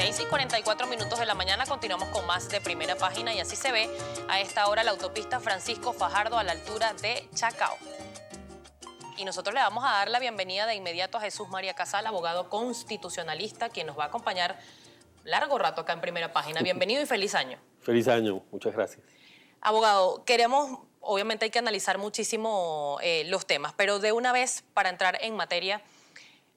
6:44 de la mañana continuamos con más de Primera Página y así se ve a esta hora la autopista Francisco Fajardo a la altura de Chacao. Y nosotros le vamos a dar la bienvenida de inmediato a Jesús María Casal, abogado constitucionalista, quien nos va a acompañar largo rato acá en Primera Página. Bienvenido y feliz año. Feliz año, muchas gracias. Abogado, obviamente hay que analizar muchísimo los temas, pero de una vez, para entrar en materia,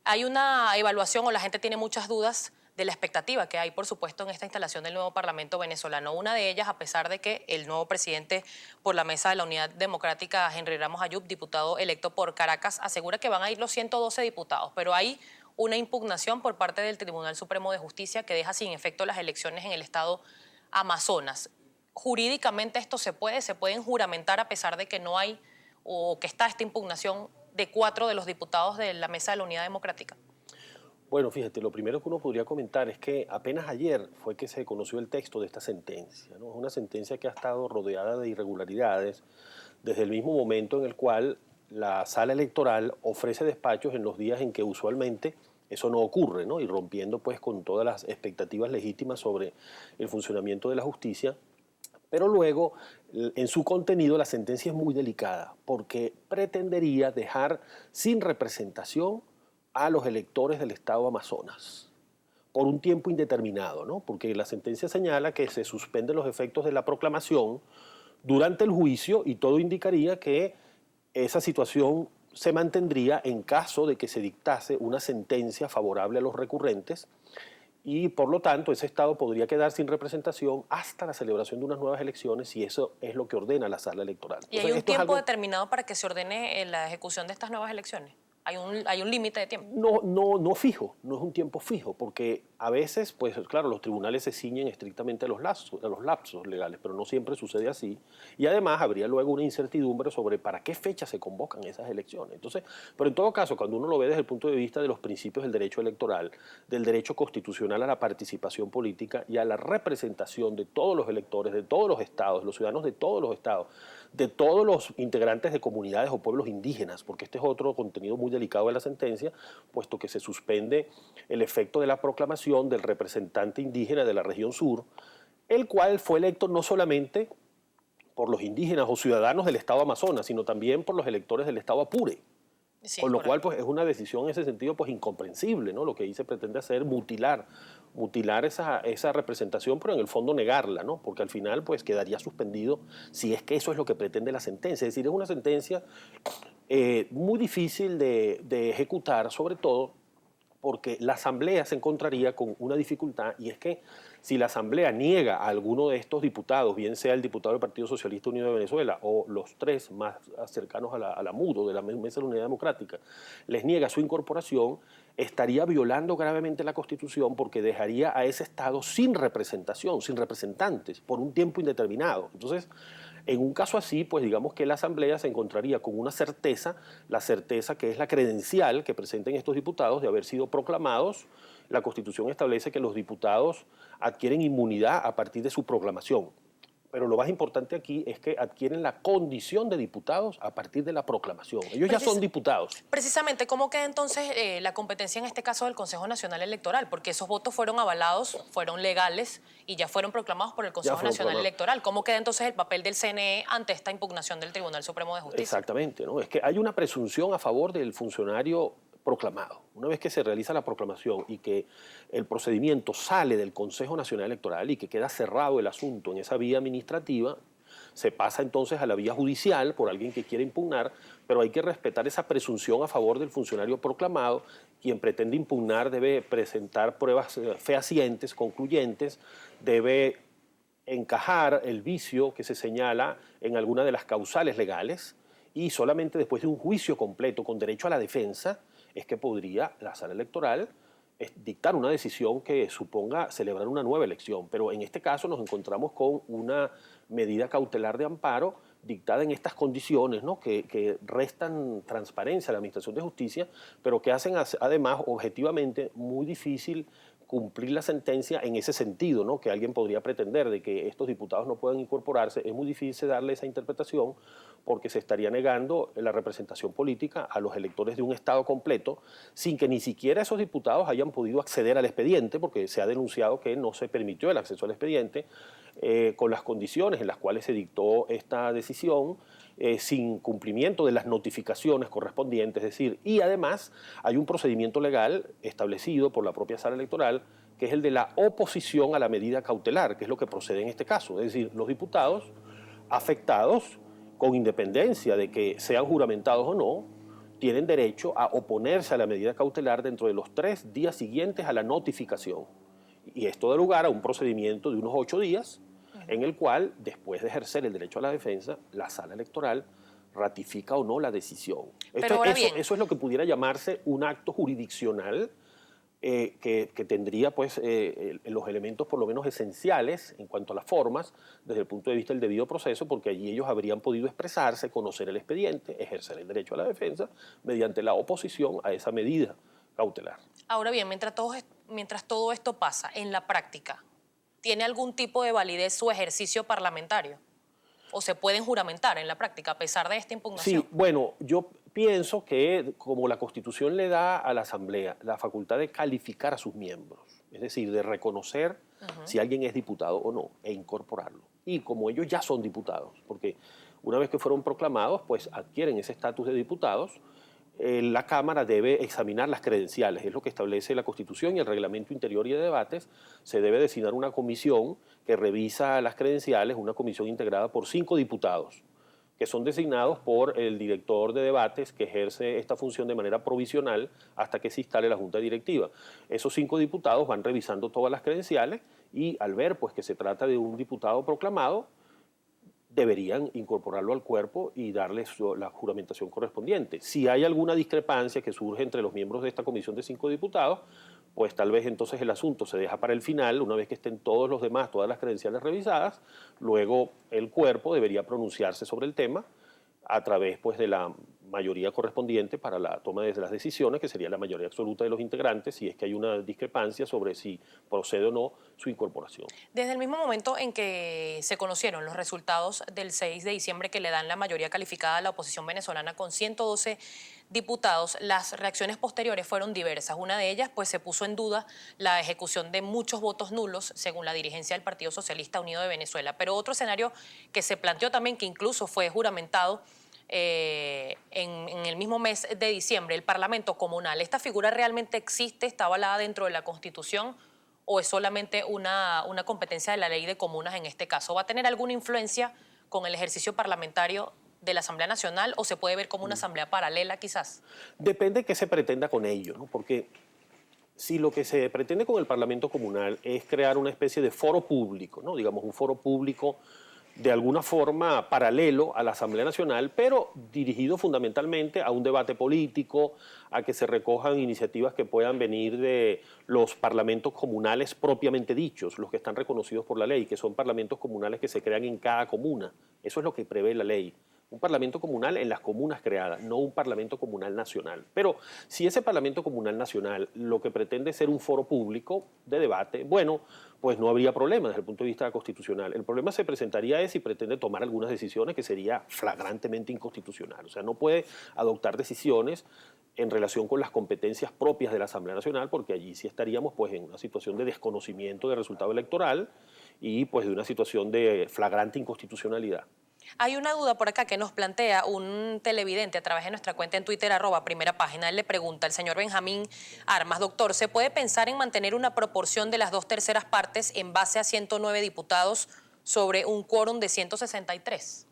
hay una evaluación o la gente tiene muchas dudas de la expectativa que hay, por supuesto, en esta instalación del nuevo Parlamento venezolano. Una de ellas, a pesar de que el nuevo presidente por la Mesa de la Unidad Democrática, Henry Ramos Ayub, diputado electo por Caracas, asegura que van a ir los 112 diputados, pero hay una impugnación por parte del Tribunal Supremo de Justicia que deja sin efecto las elecciones en el estado Amazonas. Jurídicamente esto se pueden juramentar a pesar de que no hay o que está esta impugnación de 4 de los diputados de la Mesa de la Unidad Democrática. Bueno, fíjate, lo primero que uno podría comentar es que apenas ayer fue que se conoció el texto de esta sentencia, ¿no? Es una sentencia que ha estado rodeada de irregularidades desde el mismo momento en el cual la sala electoral ofrece despachos en los días en que usualmente eso no ocurre, ¿no? Y rompiendo pues con todas las expectativas legítimas sobre el funcionamiento de la justicia. Pero luego, en su contenido, la sentencia es muy delicada porque pretendería dejar sin representación a los electores del estado Amazonas por un tiempo indeterminado, ¿no? Porque la sentencia señala que se suspenden los efectos de la proclamación durante el juicio y todo indicaría que esa situación se mantendría en caso de que se dictase una sentencia favorable a los recurrentes y por lo tanto ese estado podría quedar sin representación hasta la celebración de unas nuevas elecciones y eso es lo que ordena la sala electoral. ¿Y hay un tiempo determinado para que se ordene la ejecución de estas nuevas elecciones? ¿Hay un límite de tiempo? No fijo, no es un tiempo fijo, porque a veces, pues claro, los tribunales se ciñen estrictamente a los lapsos legales, pero no siempre sucede así. Y además habría luego una incertidumbre sobre para qué fecha se convocan esas elecciones. Entonces, pero en todo caso, cuando uno lo ve desde el punto de vista de los principios del derecho electoral, del derecho constitucional a la participación política y a la representación de todos los electores, de todos los estados, los ciudadanos de todos los estados, de todos los integrantes de comunidades o pueblos indígenas, porque este es otro contenido muy delicado de la sentencia, puesto que se suspende el efecto de la proclamación del representante indígena de la región sur, el cual fue electo no solamente por los indígenas o ciudadanos del estado Amazonas, sino también por los electores del estado Apure. Sí, con lo cual pues, es una decisión en ese sentido pues, incomprensible, ¿no? Lo que ahí se pretende hacer, mutilar esa representación, pero en el fondo negarla, ¿no? Porque al final pues, quedaría suspendido si es que eso es lo que pretende la sentencia. Es decir, es una sentencia muy difícil de ejecutar, sobre todo porque la Asamblea se encontraría con una dificultad y es que si la Asamblea niega a alguno de estos diputados, bien sea el diputado del Partido Socialista Unido de Venezuela o los 3 más cercanos a la MUDO, de la Mesa de la Unidad Democrática, les niega su incorporación, estaría violando gravemente la Constitución porque dejaría a ese Estado sin representación, sin representantes, por un tiempo indeterminado. Entonces, en un caso así, pues digamos que la Asamblea se encontraría con una certeza, la certeza que es la credencial que presenten estos diputados de haber sido proclamados. La Constitución establece que los diputados adquieren inmunidad a partir de su proclamación. Pero lo más importante aquí es que adquieren la condición de diputados a partir de la proclamación. Ellos ya son diputados. Precisamente, ¿cómo queda entonces la competencia en este caso del Consejo Nacional Electoral? Porque esos votos fueron avalados, fueron legales y ya fueron proclamados por el Consejo Nacional Electoral. ¿Cómo queda entonces el papel del CNE ante esta impugnación del Tribunal Supremo de Justicia? Exactamente, ¿no? Es que hay una presunción a favor del funcionario proclamado. Una vez que se realiza la proclamación y que el procedimiento sale del Consejo Nacional Electoral y que queda cerrado el asunto en esa vía administrativa, se pasa entonces a la vía judicial por alguien que quiere impugnar, pero hay que respetar esa presunción a favor del funcionario proclamado. Quien pretende impugnar debe presentar pruebas fehacientes, concluyentes, debe encajar el vicio que se señala en alguna de las causales legales y solamente después de un juicio completo con derecho a la defensa es que podría la sala electoral dictar una decisión que suponga celebrar una nueva elección. Pero en este caso nos encontramos con una medida cautelar de amparo dictada en estas condiciones, ¿no? que restan transparencia a la Administración de Justicia, pero que hacen además objetivamente muy difícil cumplir la sentencia en ese sentido, ¿no? Que alguien podría pretender de que estos diputados no puedan incorporarse. Es muy difícil darle esa interpretación porque se estaría negando la representación política a los electores de un Estado completo sin que ni siquiera esos diputados hayan podido acceder al expediente, porque se ha denunciado que no se permitió el acceso al expediente con las condiciones en las cuales se dictó esta decisión, sin cumplimiento de las notificaciones correspondientes, es decir, y además hay un procedimiento legal establecido por la propia sala electoral, que es el de la oposición a la medida cautelar, que es lo que procede en este caso, es decir, los diputados afectados, con independencia de que sean juramentados o no, tienen derecho a oponerse a la medida cautelar dentro de los 3 días siguientes a la notificación. Y esto da lugar a un procedimiento de unos 8 días, en el cual, después de ejercer el derecho a la defensa, la sala electoral ratifica o no la decisión. Eso es lo que pudiera llamarse un acto jurisdiccional que tendría pues, los elementos por lo menos esenciales en cuanto a las formas, desde el punto de vista del debido proceso, porque allí ellos habrían podido expresarse, conocer el expediente, ejercer el derecho a la defensa, mediante la oposición a esa medida cautelar. Ahora bien, mientras todo esto pasa en la práctica, ¿tiene algún tipo de validez su ejercicio parlamentario? ¿O se pueden juramentar en la práctica a pesar de esta impugnación? Sí, bueno, yo pienso que como la Constitución le da a la Asamblea la facultad de calificar a sus miembros, es decir, de reconocer si alguien es diputado o no e incorporarlo. Y como ellos ya son diputados, porque una vez que fueron proclamados, pues adquieren ese estatus de diputados, la Cámara debe examinar las credenciales, es lo que establece la Constitución y el Reglamento Interior y de Debates. Se debe designar una comisión que revisa las credenciales, una comisión integrada por 5 diputados, que son designados por el director de debates que ejerce esta función de manera provisional hasta que se instale la Junta Directiva. Esos 5 diputados van revisando todas las credenciales y al ver pues, que se trata de un diputado proclamado, deberían incorporarlo al cuerpo y darle la juramentación correspondiente. Si hay alguna discrepancia que surge entre los miembros de esta comisión de 5 diputados, pues tal vez entonces el asunto se deja para el final, una vez que estén todos los demás, todas las credenciales revisadas, luego el cuerpo debería pronunciarse sobre el tema a través pues, de la mayoría correspondiente para la toma de las decisiones, que sería la mayoría absoluta de los integrantes, si es que hay una discrepancia sobre si procede o no su incorporación. Desde el mismo momento en que se conocieron los resultados del 6 de diciembre que le dan la mayoría calificada a la oposición venezolana con 112 diputados, las reacciones posteriores fueron diversas. Una de ellas, pues se puso en duda la ejecución de muchos votos nulos, según la dirigencia del Partido Socialista Unido de Venezuela. Pero otro escenario que se planteó también, que incluso fue juramentado en el mismo mes de diciembre, el Parlamento Comunal. ¿Esta figura realmente existe? ¿Está avalada dentro de la Constitución? ¿O es solamente una competencia de la ley de comunas en este caso? ¿Va a tener alguna influencia con el ejercicio parlamentario de la Asamblea Nacional o se puede ver como una asamblea paralela quizás? Depende de qué se pretenda con ello, ¿no? Porque si lo que se pretende con el Parlamento Comunal es crear una especie de foro público, ¿no? Digamos un foro público de alguna forma paralelo a la Asamblea Nacional, pero dirigido fundamentalmente a un debate político, a que se recojan iniciativas que puedan venir de los parlamentos comunales propiamente dichos, los que están reconocidos por la ley, que son parlamentos comunales que se crean en cada comuna. Eso es lo que prevé la ley. Un parlamento comunal en las comunas creadas, no un parlamento comunal nacional. Pero si ese parlamento comunal nacional lo que pretende es ser un foro público de debate, bueno, pues no habría problema desde el punto de vista constitucional. El problema se presentaría si pretende tomar algunas decisiones que sería flagrantemente inconstitucional. O sea, no puede adoptar decisiones en relación con las competencias propias de la Asamblea Nacional, porque allí sí estaríamos pues, en una situación de desconocimiento del resultado electoral y pues, de una situación de flagrante inconstitucionalidad. Hay una duda por acá que nos plantea un televidente a través de nuestra cuenta en Twitter, @primera página. Él le pregunta al señor Benjamín Armas: doctor, ¿se puede pensar en mantener una proporción de las 2/3 partes en base a 109 diputados sobre un quórum de 163?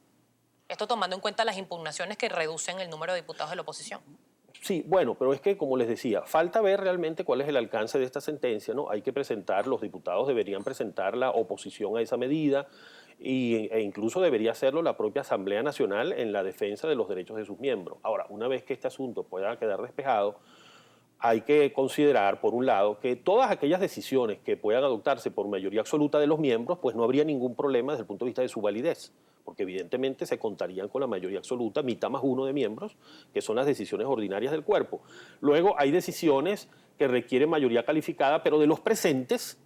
Esto tomando en cuenta las impugnaciones que reducen el número de diputados de la oposición. Sí, bueno, pero es que, como les decía, falta ver realmente cuál es el alcance de esta sentencia, ¿no? Hay que presentar, los diputados deberían presentar la oposición a esa medida e incluso debería hacerlo la propia Asamblea Nacional en la defensa de los derechos de sus miembros. Ahora, una vez que este asunto pueda quedar despejado, hay que considerar, por un lado, que todas aquellas decisiones que puedan adoptarse por mayoría absoluta de los miembros, pues no habría ningún problema desde el punto de vista de su validez, porque evidentemente se contarían con la mayoría absoluta, mitad más uno de miembros, que son las decisiones ordinarias del cuerpo. Luego hay decisiones que requieren mayoría calificada, pero de los presentes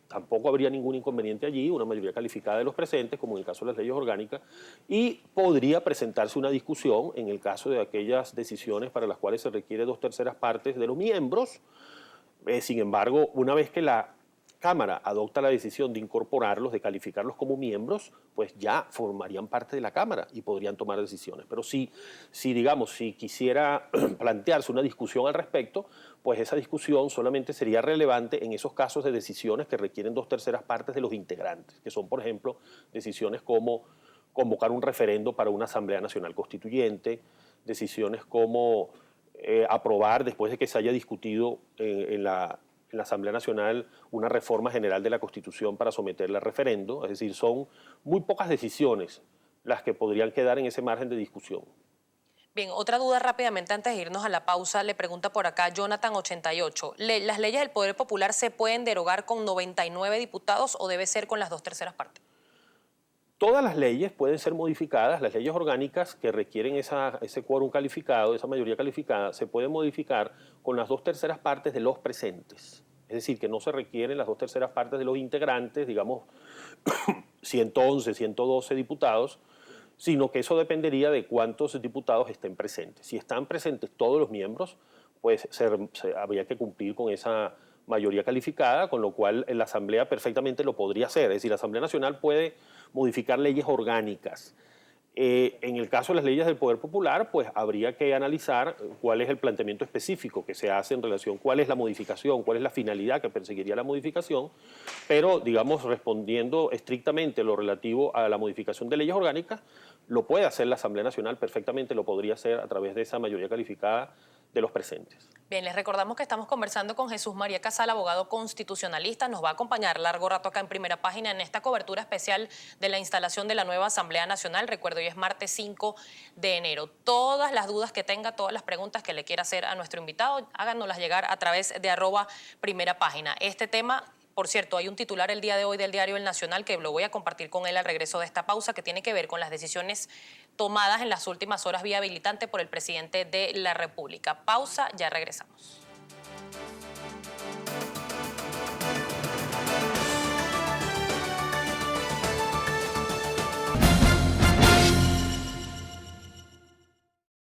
tampoco habría ningún inconveniente allí, una mayoría calificada de los presentes, como en el caso de las leyes orgánicas, y podría presentarse una discusión en el caso de aquellas decisiones para las cuales se requiere 2/3 partes de los miembros. Sin embargo, una vez que la Cámara adopta la decisión de incorporarlos, de calificarlos como miembros, pues ya formarían parte de la Cámara y podrían tomar decisiones. Pero digamos, si quisiera plantearse una discusión al respecto, pues esa discusión solamente sería relevante en esos casos de decisiones que requieren 2/3 partes de los integrantes, que son, por ejemplo, decisiones como convocar un referendo para una Asamblea Nacional Constituyente, decisiones como aprobar, después de que se haya discutido en la Asamblea Nacional, una reforma general de la Constitución para someterla a referendo. Es decir, son muy pocas decisiones las que podrían quedar en ese margen de discusión. Bien, otra duda rápidamente antes de irnos a la pausa, le pregunta por acá Jonathan88. ¿Las leyes del Poder Popular se pueden derogar con 99 diputados o debe ser con las 2/3 partes? Todas las leyes pueden ser modificadas, las leyes orgánicas que requieren ese quórum calificado, esa mayoría calificada, se pueden modificar con las 2/3 partes de los presentes. Es decir, que no se requieren las 2/3 partes de los integrantes, digamos 111, 112 diputados, sino que eso dependería de cuántos diputados estén presentes. Si están presentes todos los miembros, pues habría que cumplir con esa mayoría calificada, con lo cual la Asamblea perfectamente lo podría hacer. Es decir, la Asamblea Nacional puede modificar leyes orgánicas. En el caso de las leyes del Poder Popular, pues habría que analizar cuál es el planteamiento específico que se hace en relación, cuál es la modificación, cuál es la finalidad que perseguiría la modificación, pero, digamos, respondiendo estrictamente lo relativo a la modificación de leyes orgánicas, lo puede hacer la Asamblea Nacional, perfectamente lo podría hacer a través de esa mayoría calificada de los presentes. Bien, les recordamos que estamos conversando con Jesús María Casal, abogado constitucionalista. Nos va a acompañar largo rato acá en Primera Página en esta cobertura especial de la instalación de la nueva Asamblea Nacional. Recuerdo, hoy es martes 5 de enero. Todas las dudas que tenga, todas las preguntas que le quiera hacer a nuestro invitado, háganoslas llegar a través de @Primera Página. Este tema... Por cierto, hay un titular el día de hoy del diario El Nacional que lo voy a compartir con él al regreso de esta pausa, que tiene que ver con las decisiones tomadas en las últimas horas vía habilitante por el presidente de la República. Pausa, ya regresamos.